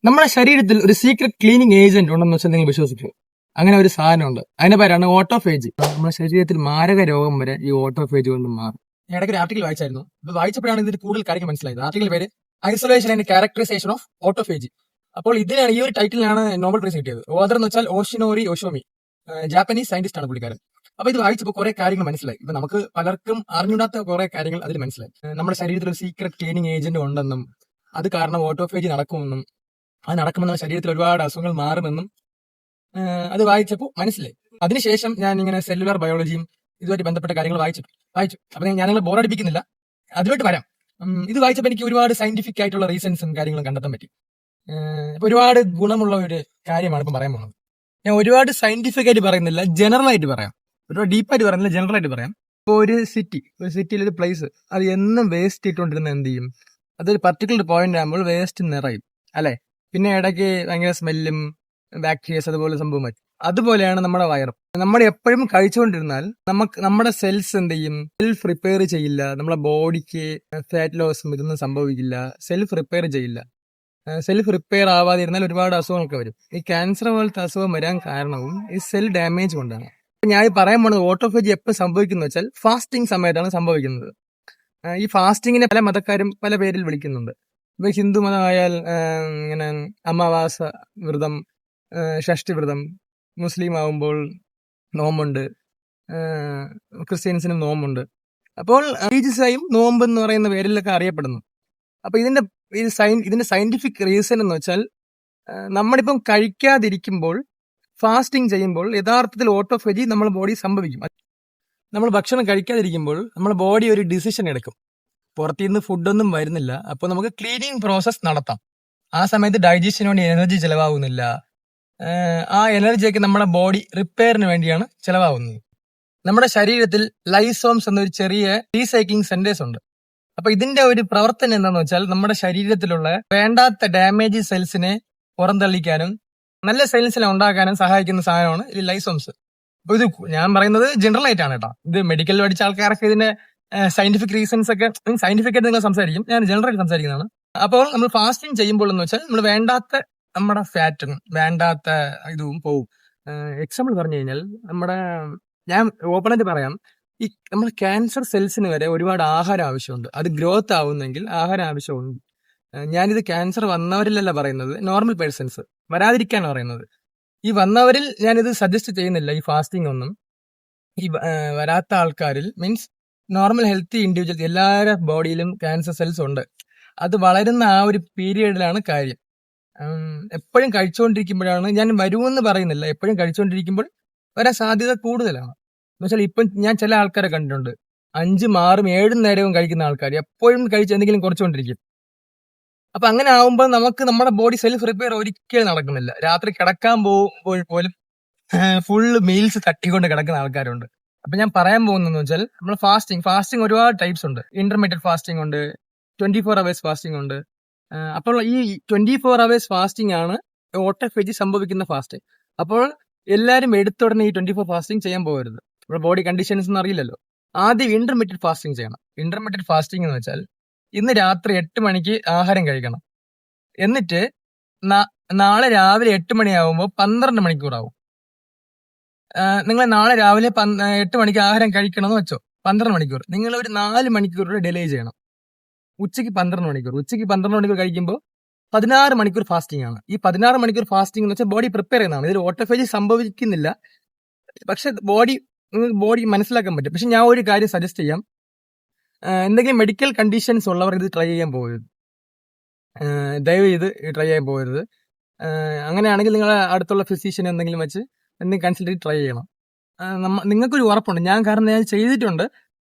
നമ്മുടെ ശരീരത്തിൽ ഒരു സീക്രട്ട് ക്ലീനിങ് ഏജന്റ് ഉണ്ടെന്ന് വെച്ചാൽ നിങ്ങൾ വിശ്വസിക്കും. അങ്ങനെ ഒരു സാധനമുണ്ട്. അതിന്റെ പേരാണ് ഓട്ടോഫേജ്. നമ്മുടെ ശരീരത്തിൽ മാരക രോഗം വരെ ഈ ഓട്ടോഫേജ് കൊണ്ട് മാറും. ഞാൻ ഇടയ്ക്ക് ഒരു ആർട്ടിക്കൽ വായിച്ചായിരുന്നു. ഇത് വായിച്ചപ്പോഴാണ് ഇതിന്റെ കൂടുതൽ കാര്യങ്ങൾ മനസ്സിലായത്. ആർട്ടിക്കൽ പേര് isolation and characterisation of autophagy. അപ്പോൾ ഇതിനാണ് ഈ ഒരു ടൈറ്റിലാണ് നോബൽ പ്രൈസ് കിട്ടിയത്. ഓദർ എന്ന് വെച്ചാൽ ഓഷിനോറി ഒഷോമി, ജാപ്പനീസ് സയന്റിസ്റ്റ് ആണ് പുള്ളിക്കാരൻ. അപ്പൊ ഇത് വായിച്ചപ്പോൾ കുറെ കാര്യങ്ങൾ മനസ്സിലായി. ഇപ്പൊ നമുക്ക് പലർക്കും അറിഞ്ഞൂടാത്ത കുറെ കാര്യങ്ങൾ അതിൽ മനസ്സിലായി. നമ്മുടെ ശരീരത്തിൽ ഒരു സീക്രട്ട് ക്ലീനിങ് ഏജന്റ് ഉണ്ടെന്നും അത് കാരണം ഓട്ടോഫേജ് നടക്കുമെന്നും അത് നടക്കുമെന്ന ശരീരത്തിൽ ഒരുപാട് അസുഖങ്ങൾ മാറുമെന്നും അത് വായിച്ചപ്പോൾ മനസ്സിലായി. അതിനുശേഷം ഞാൻ ഇങ്ങനെ സെല്ലുലാർ ബയോളജിയും ഇതുമായിട്ട് ബന്ധപ്പെട്ട കാര്യങ്ങൾ വായിച്ചു. അപ്പൊ ഞാൻ നിങ്ങൾ ബോറടിപ്പിക്കുന്നില്ല, അതിലോട്ട് വരാം. ഇത് വായിച്ചപ്പോൾ എനിക്ക് ഒരുപാട് സയന്റിഫിക് ആയിട്ടുള്ള റീസൺസും കാര്യങ്ങളും കണ്ടെത്താൻ പറ്റി. ഇപ്പൊ ഒരുപാട് ഗുണമുള്ള ഒരു കാര്യമാണ് ഇപ്പം പറയാൻ പോകുന്നത്. ഞാൻ ഒരുപാട് സയന്റിഫിക് ആയിട്ട് പറയുന്നില്ല, ജനറൽ ആയിട്ട് പറയാം. ഒരുപാട് ഡീപ്പായിട്ട് പറയുന്നില്ല, ജനറൽ ആയിട്ട് പറയാം. ഇപ്പോൾ ഒരു സിറ്റിയിൽ ഒരു പ്ലേസ് അത് എന്നും വേസ്റ്റ് ഇട്ടുകൊണ്ടിരുന്ന എന്ത് ചെയ്യും? അതൊരു പർട്ടിക്കുലർ പോയിന്റ് ആകുമ്പോൾ വേസ്റ്റ് നിറയും അല്ലെ? പിന്നെ ഇടയ്ക്ക് ഭയങ്കര സ്മെല്ലും ബാക്ടീരിയസ് അതുപോലെ സംഭവം പറ്റും. അതുപോലെയാണ് നമ്മുടെ വയറും. നമ്മൾ എപ്പോഴും കഴിച്ചുകൊണ്ടിരുന്നാൽ നമ്മുടെ സെൽസ് എന്ത് ചെയ്യും? സെൽഫ് റിപ്പയർ ചെയ്യില്ല. നമ്മുടെ ബോഡിക്ക് ഫാറ്റ് ലോസും ഇതൊന്നും സംഭവിക്കില്ല. സെൽഫ് റിപ്പയർ ചെയ്യില്ല. സെൽഫ് റിപ്പയർ ആവാതിരുന്നാൽ ഒരുപാട് അസുഖങ്ങളൊക്കെ വരും. ഈ ക്യാൻസർ പോലത്തെ അസുഖം വരാൻ കാരണവും ഈ സെൽ ഡാമേജ് കൊണ്ടാണ്. ഞാൻ പറയാൻ പോകുന്നത് ഓട്ടോഫേജ് എപ്പോൾ സംഭവിക്കുന്നു വെച്ചാൽ ഫാസ്റ്റിംഗ് സമയത്താണ് സംഭവിക്കുന്നത്. ഈ ഫാസ്റ്റിങ്ങിനെ പല മതക്കാരും പല പേരിൽ വിളിക്കുന്നുണ്ട്. ഇപ്പൊ ഹിന്ദു മതമായാൽ ഇങ്ങനെ അമാവാസ വ്രതം, ഷഷ്ടി വ്രതം, മുസ്ലിം ആവുമ്പോൾ നോമ്പുണ്ട്, ക്രിസ്ത്യൻസിനും നോമ്പുണ്ട്. അപ്പോൾ റിലീജിയസായും നോമ്പ് എന്ന് പറയുന്ന പേരിലൊക്കെ അറിയപ്പെടുന്നു. അപ്പൊ ഇതിന്റെ സയന്റിഫിക് റീസൺ എന്ന് വെച്ചാൽ നമ്മളിപ്പം കഴിക്കാതിരിക്കുമ്പോൾ ഫാസ്റ്റിംഗ് ചെയ്യുമ്പോൾ യഥാർത്ഥത്തിൽ ഓട്ടോഫേജി നമ്മുടെ ബോഡി സംഭവിക്കും. നമ്മൾ ഭക്ഷണം കഴിക്കാതിരിക്കുമ്പോൾ നമ്മുടെ ബോഡി ഒരു ഡിസിഷൻ എടുക്കും, പുറത്തുനിന്ന് ഫുഡൊന്നും വരുന്നില്ല, അപ്പോൾ നമുക്ക് ക്ലീനിങ് പ്രോസസ് നടത്താം. ആ സമയത്ത് ഡൈജഷന് വേണ്ടി എനർജി ചിലവാകുന്നില്ല. ആ എനർജിയൊക്കെ നമ്മുടെ ബോഡി റിപ്പയറിന് വേണ്ടിയാണ് ചിലവാകുന്നത്. നമ്മുടെ ശരീരത്തിൽ ലൈസോംസ് എന്നൊരു ചെറിയ റീസൈക്ലിംഗ് സെന്റേഴ്സ് ഉണ്ട്. അപ്പൊ ഇതിന്റെ ഒരു പ്രവർത്തനം എന്താണെന്ന് വെച്ചാൽ നമ്മുടെ ശരീരത്തിലുള്ള വേണ്ടാത്ത ഡാമേജ് സെൽസിനെ പുറന്തള്ളിക്കാനും നല്ല സെൽസിനെ ഉണ്ടാക്കാനും സഹായിക്കുന്ന സാധനമാണ് ഈ ലൈസോംസ്. അപ്പൊ ഇത് ഞാൻ പറയുന്നത് ജനറൽ ആയിട്ടാണ് കേട്ടോ. ഇത് മെഡിക്കൽ പഠിച്ച ആൾക്കാരൊക്കെ ഇതിന്റെ സയന്റിഫിക് റീസൺസ് ഒക്കെ സയന്റിഫിക് ആയിട്ട് നിങ്ങൾ സംസാരിക്കും, ഞാൻ ജനറൽ ആയിട്ട് സംസാരിക്കുന്നതാണ്. അപ്പോൾ നമ്മൾ ഫാസ്റ്റിംഗ് ചെയ്യുമ്പോൾ എന്ന് വെച്ചാൽ നമ്മൾ വേണ്ടാത്ത നമ്മുടെ ഫാറ്റും വേണ്ടാത്ത ഇതും പോവും. എക്സാമ്പിൾ പറഞ്ഞു കഴിഞ്ഞാൽ ഞാൻ ഓപ്പണായിട്ട് പറയാം, ഈ നമ്മുടെ ക്യാൻസർ സെൽസിന് വരെ ഒരുപാട് ആഹാരം ആവശ്യമുണ്ട്. അത് ഗ്രോത്ത് ആവുന്നെങ്കിൽ ആഹാരം ആവശ്യമുണ്ട്. ഞാനിത് ക്യാൻസർ വന്നവരിലല്ല പറയുന്നത്, നോർമൽ പേഴ്സൺസ് വരാതിരിക്കാണ് പറയുന്നത്. ഈ വന്നവരിൽ ഞാനിത് സജസ്റ്റ് ചെയ്യുന്നില്ല ഈ ഫാസ്റ്റിംഗ് ഒന്നും. ഈ വരാത്ത ആൾക്കാരിൽ മീൻസ് നോർമൽ ഹെൽത്തി ഇൻഡിവിജ്വൽസ് എല്ലാവരുടെ ബോഡിയിലും ക്യാൻസർ സെൽസ് ഉണ്ട്. അത് വളരുന്ന ആ ഒരു പീരിയഡിലാണ് കാര്യം. എപ്പോഴും കഴിച്ചുകൊണ്ടിരിക്കുമ്പോഴാണ്, ഞാൻ വരുമെന്ന് പറയുന്നില്ല, എപ്പോഴും കഴിച്ചുകൊണ്ടിരിക്കുമ്പോൾ വരാൻ സാധ്യത കൂടുതലാണ്. എന്ന് വെച്ചാൽ ഇപ്പം ഞാൻ ചില ആൾക്കാരെ കണ്ടിട്ടുണ്ട്, 5, 6, 7 നേരവും കഴിക്കുന്ന ആൾക്കാർ എപ്പോഴും കഴിച്ച് എന്തെങ്കിലും കുറച്ചുകൊണ്ടിരിക്കും. അപ്പൊ അങ്ങനെ ആവുമ്പോൾ നമ്മുടെ ബോഡി സെൽഫ് റിപ്പയർ ഒരിക്കലും നടക്കുന്നില്ല. രാത്രി കിടക്കാൻ പോകുമ്പോൾ പോലും ഫുള്ള് മീൽസ് തട്ടിക്കൊണ്ട് കിടക്കുന്ന ആൾക്കാരുണ്ട്. അപ്പൊ ഞാൻ പറയാൻ പോകുന്നതെന്ന് വെച്ചാൽ നമ്മൾ ഫാസ്റ്റിംഗ് ഒരുപാട് ടൈപ്സ് ഉണ്ട്. ഇന്റർമീഡിയറ്റ് ഫാസ്റ്റിംഗ് ഉണ്ട്, 24 hours ഫാസ്റ്റിംഗ് ഉണ്ട്. അപ്പോൾ ഈ 24 hours ഫാസ്റ്റിംഗ് ആണ് ഓട്ടോഫേജി സംഭവിക്കുന്ന ഫാസ്റ്റിംഗ്. അപ്പോൾ എല്ലാവരും എടുത്തുടനെ ഈ 24 ഫാസ്റ്റിംഗ് ചെയ്യാൻ പോകരുത്. നമ്മുടെ ബോഡി കണ്ടീഷൻസ് ഒന്നും അറിയില്ലല്ലോ. ആദ്യം ഇന്റർമീഡിയറ്റ് ഫാസ്റ്റിംഗ് ചെയ്യണം. ഇന്റർമീഡിയറ്റ് ഫാസ്റ്റിംഗ് എന്ന് വെച്ചാൽ ഇന്ന് രാത്രി 8 മണിക്ക് ആഹാരം കഴിക്കണം, എന്നിട്ട് നാളെ രാവിലെ 8 മണിയാവുമ്പോൾ 12 മണിക്കൂറാവും. നിങ്ങൾ നാളെ രാവിലെ 8 മണിക്ക് ആഹാരം കഴിക്കണമെന്ന് വെച്ചോ, 12 മണിക്കൂർ, നിങ്ങൾ ഒരു 4 മണിക്കൂർ ഡിലേ ചെയ്യണം. ഉച്ചയ്ക്ക് 12 മണിക്കൂർ കഴിക്കുമ്പോൾ 16 മണിക്കൂർ ഫാസ്റ്റിംഗ് ആണ്. ഈ 16 മണിക്കൂർ ഫാസ്റ്റിംഗ് എന്ന് വെച്ചാൽ ബോഡി പ്രിപ്പയർ ചെയ്യുന്നതാണ്. ഇതിൽ ഓട്ടോഫേജി സംഭവിക്കുന്നില്ല, പക്ഷെ ബോഡി മനസ്സിലാക്കാൻ പറ്റും. പക്ഷെ ഞാൻ ഒരു കാര്യം സജസ്റ്റ് ചെയ്യാം, എന്തെങ്കിലും മെഡിക്കൽ കണ്ടീഷൻസ് ഉള്ളവർ ഇത് ട്രൈ ചെയ്യാൻ പോകരുത്. ദയവ് ചെയ്ത് ട്രൈ ചെയ്യാൻ പോകരുത്. അങ്ങനെയാണെങ്കിൽ നിങ്ങൾ അടുത്തുള്ള ഫിസിഷ്യൻ എന്തെങ്കിലും വെച്ച് എന്തെങ്കിലും കൺസൾട്ട് ചെയ്ത് ട്രൈ ചെയ്യണം. നിങ്ങൾക്കൊരു ഉറപ്പുണ്ട്, കാരണം ഞാൻ ചെയ്തിട്ടുണ്ട്.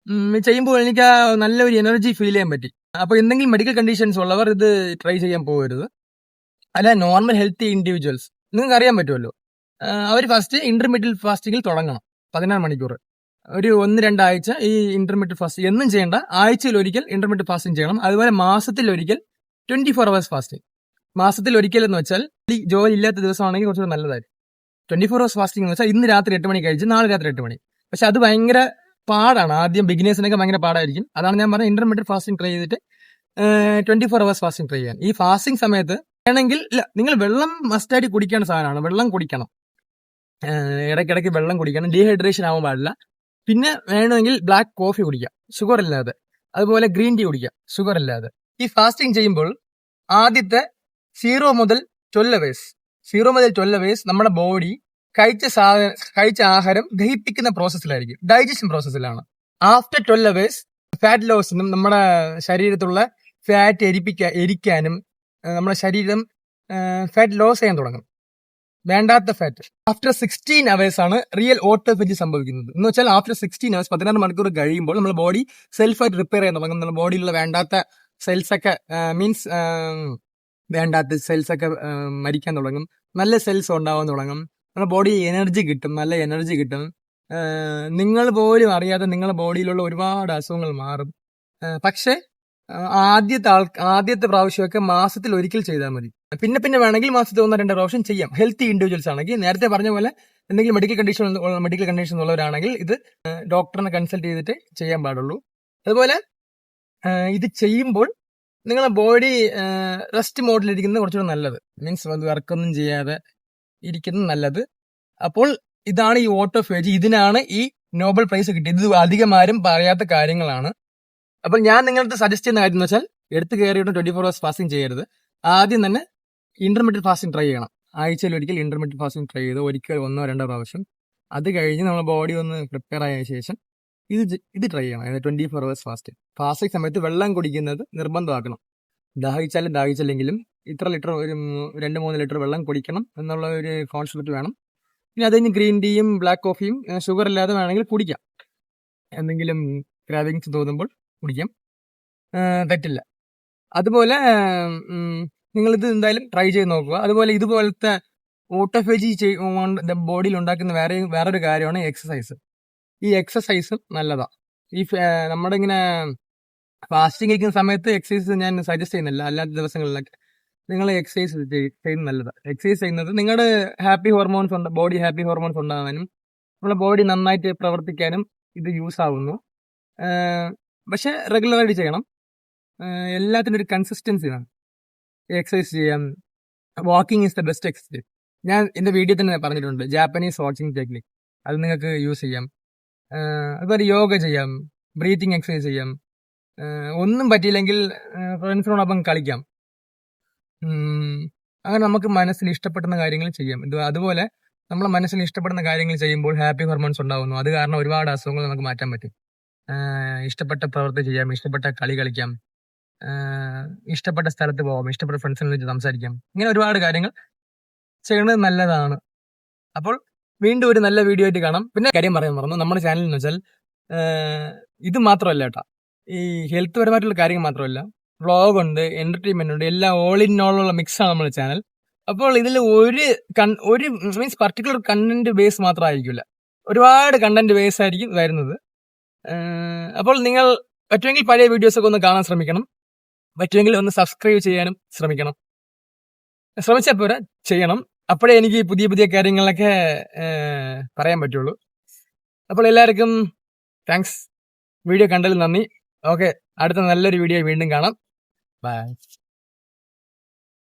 ചെയ്യുമ്പോൾ എനിക്ക് നല്ലൊരു എനർജി ഫീൽ ചെയ്യാൻ പറ്റി. അപ്പോൾ എന്തെങ്കിലും മെഡിക്കൽ കണ്ടീഷൻസ് ഉള്ളവർ ഇത് ട്രൈ ചെയ്യാൻ പോകരുത്. അല്ല, നോർമൽ ഹെൽത്തി ഇൻഡിവിജ്വൽസ് നിങ്ങൾക്ക് അറിയാൻ പറ്റുമല്ലോ, അവർ ഫസ്റ്റ് ഇന്റർമീഡിയറ്റ് ഫാസ്റ്റിങ്ങിൽ തുടങ്ങണം. 16 മണിക്കൂർ ഒരു 1-2 ആഴ്ച ഈ ഇന്റർമീഡിയറ്റ് ഫാസ്റ്റിംഗ് എന്നും ചെയ്യേണ്ട, ആഴ്ചയിൽ ഒരിക്കൽ ഇന്റർമീഡിയറ്റ് ഫാസ്റ്റിംഗ് ചെയ്യണം. അതുപോലെ മാസത്തിൽ ഒരിക്കൽ 24 hours ഫാസ്റ്റിംഗ്. മാസത്തിൽ ഒരിക്കൽ എന്ന് വെച്ചാൽ ജോലി ഇല്ലാത്ത ദിവസമാണെങ്കിൽ കുറച്ചുകൂടെ നല്ലതായിരിക്കും. 24 hours ഫാസ്റ്റിംഗ് എന്ന് വെച്ചാൽ ഇന്ന് രാത്രി 8 മണി കഴിച്ച് നാളെ രാത്രി 8 മണി. പക്ഷെ അത് ഭയങ്കര പാടാണ്. ആദ്യം ബിഗിനേഴ്സിനൊക്കെ ഭയങ്കര പാടായിരിക്കും. അതാണ് ഞാൻ പറഞ്ഞത്, ഇന്റർമീഡിയറ്റ് ഫാസ്റ്റിംഗ് ട്രൈ ചെയ്തിട്ട് 24 hours ഫാസ്റ്റിംഗ് ട്രൈ ചെയ്യാൻ. ഈ ഫാസ്റ്റിംഗ് സമയത്ത് വേണമെങ്കിൽ ഇല്ല, നിങ്ങൾ വെള്ളം മസ്റ്റായിട്ട് കുടിക്കേണ്ട സാധനമാണ്. വെള്ളം കുടിക്കണം, ഇടയ്ക്കിടയ്ക്ക് വെള്ളം കുടിക്കണം, ഡീഹൈഡ്രേഷൻ ആവാൻ പാടില്ല. പിന്നെ വേണമെങ്കിൽ ബ്ലാക്ക് കോഫി കുടിക്കാം ഷുഗർ ഇല്ലാതെ, അതുപോലെ ഗ്രീൻ ടീ കുടിക്കാം ഷുഗർ ഇല്ലാതെ. ഈ ഫാസ്റ്റിംഗ് ചെയ്യുമ്പോൾ ആദ്യത്തെ 0 മുതൽ 12 അവേഴ്സ് നമ്മുടെ ബോഡി കഴിച്ച ആഹാരം ദഹിപ്പിക്കുന്ന പ്രോസസ്സിലായിരിക്കും, ഡൈജഷൻ പ്രോസസ്സിലാണ്. ആഫ്റ്റർ 12 അവേഴ്സ് ഫാറ്റ് ലോസിനും നമ്മുടെ ശരീരത്തിലുള്ള ഫാറ്റ് എരിക്കാനും നമ്മുടെ ശരീരം ഫാറ്റ് ലോസ് ചെയ്യാൻ തുടങ്ങും, വേണ്ടാത്ത ഫാറ്റ്. ആഫ്റ്റർ 16 അവേഴ്സ് ആണ് റിയൽ ഓട്ടോഫേജി സംഭവിക്കുന്നത്. എന്ന് വെച്ചാൽ ആഫ്റ്റർ 16 അവേഴ്സ് 16 മണിക്കൂർ കഴിയുമ്പോൾ നമ്മുടെ ബോഡി സെൽഫായിട്ട് റിപ്പയർ ചെയ്യാൻ തുടങ്ങും. നമ്മുടെ ബോഡിയിലുള്ള വേണ്ടാത്ത സെൽസൊക്കെ വേണ്ടാത്ത സെൽസൊക്കെ മരിക്കാൻ തുടങ്ങും, നല്ല സെൽസ് ഉണ്ടാവാൻ തുടങ്ങും, നമ്മുടെ ബോഡി എനർജി കിട്ടും, നല്ല എനർജി കിട്ടും. നിങ്ങൾ പോലും അറിയാതെ നിങ്ങളുടെ ബോഡിയിലുള്ള ഒരുപാട് അസുഖങ്ങൾ മാറും. പക്ഷേ ആദ്യത്തെ പ്രാവശ്യമൊക്കെ മാസത്തിൽ ഒരിക്കൽ ചെയ്താൽ മതി. പിന്നെ വേണമെങ്കിൽ മാസത്തിൽ 1-2 പ്രാവശ്യം ചെയ്യാം. ഹെൽത്തി ഇൻഡിവിജ്വൽസ് ആണെങ്കിൽ, നേരത്തെ പറഞ്ഞ പോലെ എന്തെങ്കിലും മെഡിക്കൽ കണ്ടീഷൻ ഉള്ളവരാണെങ്കിൽ ഇത് ഡോക്ടറിനെ കൺസൾട്ട് ചെയ്തിട്ട് ചെയ്യാൻ പാടുള്ളൂ. അതുപോലെ ഇത് ചെയ്യുമ്പോൾ നിങ്ങളുടെ ബോഡി റെസ്റ്റ് മോഡിലിരിക്കുന്നത് കുറച്ചുകൂടെ നല്ലത്. മീൻസ് വർക്കൊന്നും ചെയ്യാതെ ഇരിക്കുന്നത് നല്ലത്. അപ്പോൾ ഇതാണ് ഈ ഓട്ടോഫേജി. ഇതിനാണ് ഈ നോബൽ പ്രൈസ് കിട്ടിയത്. ഇത് അധികം ആരും പറയാത്ത കാര്യങ്ങളാണ്. അപ്പോൾ ഞാൻ നിങ്ങൾക്ക് സജസ്റ്റ് ചെയ്യുന്ന കാര്യം എന്ന് വെച്ചാൽ, എടുത്ത് കയറിയിട്ട് 24 hours ഫാസ്റ്റിംഗ് ചെയ്യരുത്. ആദ്യം തന്നെ ഇന്റർമീഡിയറ്റ് ഫാസ്റ്റിംഗ് ട്രൈ ചെയ്യണം. ആഴ്ചയിൽ ഒരിക്കൽ ഇന്റർമീഡിയറ്റ് ഫാസ്റ്റിംഗ് ട്രൈ ചെയ്ത് ഒരിക്കൽ 1-2 പ്രാവശ്യം. അത് കഴിഞ്ഞ് നമ്മുടെ ബോഡി ഒന്ന് പ്രിപ്പയർ ആയ ശേഷം ഇത് ട്രൈ ചെയ്യണം. 24 hours ഫാസ്റ്റിംഗ് സമയത്ത് വെള്ളം കുടിക്കുന്നത് നിർബന്ധമാക്കണം. ദാഹിച്ചില്ലെങ്കിലും ഇത്ര ലിറ്റർ, ഒരു 2-3 ലിറ്റർ വെള്ളം കുടിക്കണം എന്നുള്ള ഒരു കോൺസെപ്റ്റ് വേണം. പിന്നെ അത് കഴിഞ്ഞ് ഗ്രീൻ ടീയും ബ്ലാക്ക് കോഫിയും ഷുഗർ ഇല്ലാതെ വേണമെങ്കിൽ കുടിക്കാം. എന്തെങ്കിലും ക്രാവിങ്സ് തോന്നുമ്പോൾ കുടിക്കാം, തെറ്റില്ല. അതുപോലെ നിങ്ങളിത് എന്തായാലും ട്രൈ ചെയ്ത് നോക്കുക. അതുപോലെ ഇതുപോലത്തെ ഓട്ടോഫേജി ബോഡിയിൽ ഉണ്ടാക്കുന്ന വേറൊരു കാര്യമാണ് എക്സസൈസ്. ഈ എക്സസൈസും നല്ലതാണ്. നമ്മുടെ ഇങ്ങനെ ഫാസ്റ്റിംഗ് ഇരിക്കുന്ന സമയത്ത് എക്സസൈസ് ഞാൻ സജസ്റ്റ് ചെയ്യുന്നില്ല. അല്ലാത്ത ദിവസങ്ങളിലൊക്കെ നിങ്ങൾ എക്സസൈസ് ചെയ്യുന്നത് നല്ലതാണ്. എക്സസൈസ് ചെയ്യുന്നത് നിങ്ങളുടെ ബോഡി ഹാപ്പി ഹോർമോൺസ് ഉണ്ടാകാനും നമ്മുടെ ബോഡി നന്നായിട്ട് പ്രവർത്തിക്കാനും ഇത് യൂസ് ആവുന്നു. പക്ഷെ റെഗുലറായിട്ട് ചെയ്യണം. എല്ലാത്തിനും ഒരു കൺസിസ്റ്റൻസി വേണം. എക്സസൈസ് ചെയ്യാം. Walking is the best exercise. ഞാൻ എൻ്റെ വീഡിയോ തന്നെ പറഞ്ഞിട്ടുണ്ട്, ജാപ്പനീസ് വാക്കിംഗ് ടെക്നിക്. അത് നിങ്ങൾക്ക് യൂസ് ചെയ്യാം. അതുപോലെ യോഗ ചെയ്യാം, ബ്രീത്തിങ് എക്സസൈസ് ചെയ്യാം. ഒന്നും പറ്റിയില്ലെങ്കിൽ ഫ്രണ്ട്സിനോടൊപ്പം കളിക്കാം. അങ്ങനെ നമുക്ക് മനസ്സിന് ഇഷ്ടപ്പെടുന്ന കാര്യങ്ങൾ ചെയ്യാം. അതുപോലെ നമ്മളെ മനസ്സിന് ഇഷ്ടപ്പെടുന്ന കാര്യങ്ങൾ ചെയ്യുമ്പോൾ ഹാപ്പി ഹോർമോൺസ് ഉണ്ടാകുന്നു. അത് കാരണം ഒരുപാട് അസുഖങ്ങൾ നമുക്ക് മാറ്റാൻ പറ്റും. ഇഷ്ടപ്പെട്ട പ്രവൃത്തി ചെയ്യാം, ഇഷ്ടപ്പെട്ട കളി കളിക്കാം, ഇഷ്ടപ്പെട്ട സ്ഥലത്ത് പോകാം, ഇഷ്ടപ്പെട്ട ഫ്രണ്ട്സിനെ വിളിച്ച് സംസാരിക്കാം. ഇങ്ങനെ ഒരുപാട് കാര്യങ്ങൾ ചെയ്യുന്നത് നല്ലതാണ്. അപ്പോൾ വീണ്ടും ഒരു നല്ല വീഡിയോ ആയിട്ട് കാണാം. പിന്നെ കാര്യം പറയാൻ മറന്നു, നമ്മുടെ ചാനൽ എന്ന് വെച്ചാൽ ഇത് മാത്രമല്ല കേട്ടോ, ഈ ഹെൽത്ത് പരമായിട്ടുള്ള കാര്യങ്ങൾ മാത്രമല്ല, വ്ളോഗ് ഉണ്ട്, എന്റർടൈൻമെന്റ് ഉണ്ട്, എല്ലാം ഓൾ ഇൻ ഓൾ ഉള്ള മിക്സാണ് നമ്മുടെ ചാനൽ. അപ്പോൾ ഇതിൽ ഒരു മീൻസ് പർട്ടിക്കുലർ കണ്ടന്റ് ബേസ് മാത്രമായിരിക്കില്ല, ഒരുപാട് കണ്ടന്റ് ബേസ് ആയിരിക്കും വരുന്നത്. അപ്പോൾ നിങ്ങൾ പറ്റുമെങ്കിൽ പഴയ വീഡിയോസൊക്കെ ഒന്ന് കാണാൻ ശ്രമിക്കണം. പറ്റുമെങ്കിൽ ഒന്ന് സബ്സ്ക്രൈബ് ചെയ്യാനും ശ്രമിക്കണം. ശ്രമിച്ചാൽ പോരാ, ചെയ്യണം. അപ്പോഴേ എനിക്ക് പുതിയ കാര്യങ്ങളൊക്കെ പറയാൻ പറ്റുള്ളൂ. അപ്പോൾ എല്ലാവർക്കും താങ്ക്സ്. വീഡിയോ കണ്ടതിൽ നന്ദി. ഓക്കെ, അടുത്ത നല്ലൊരു വീഡിയോ വീണ്ടും കാണാം. ബൈ.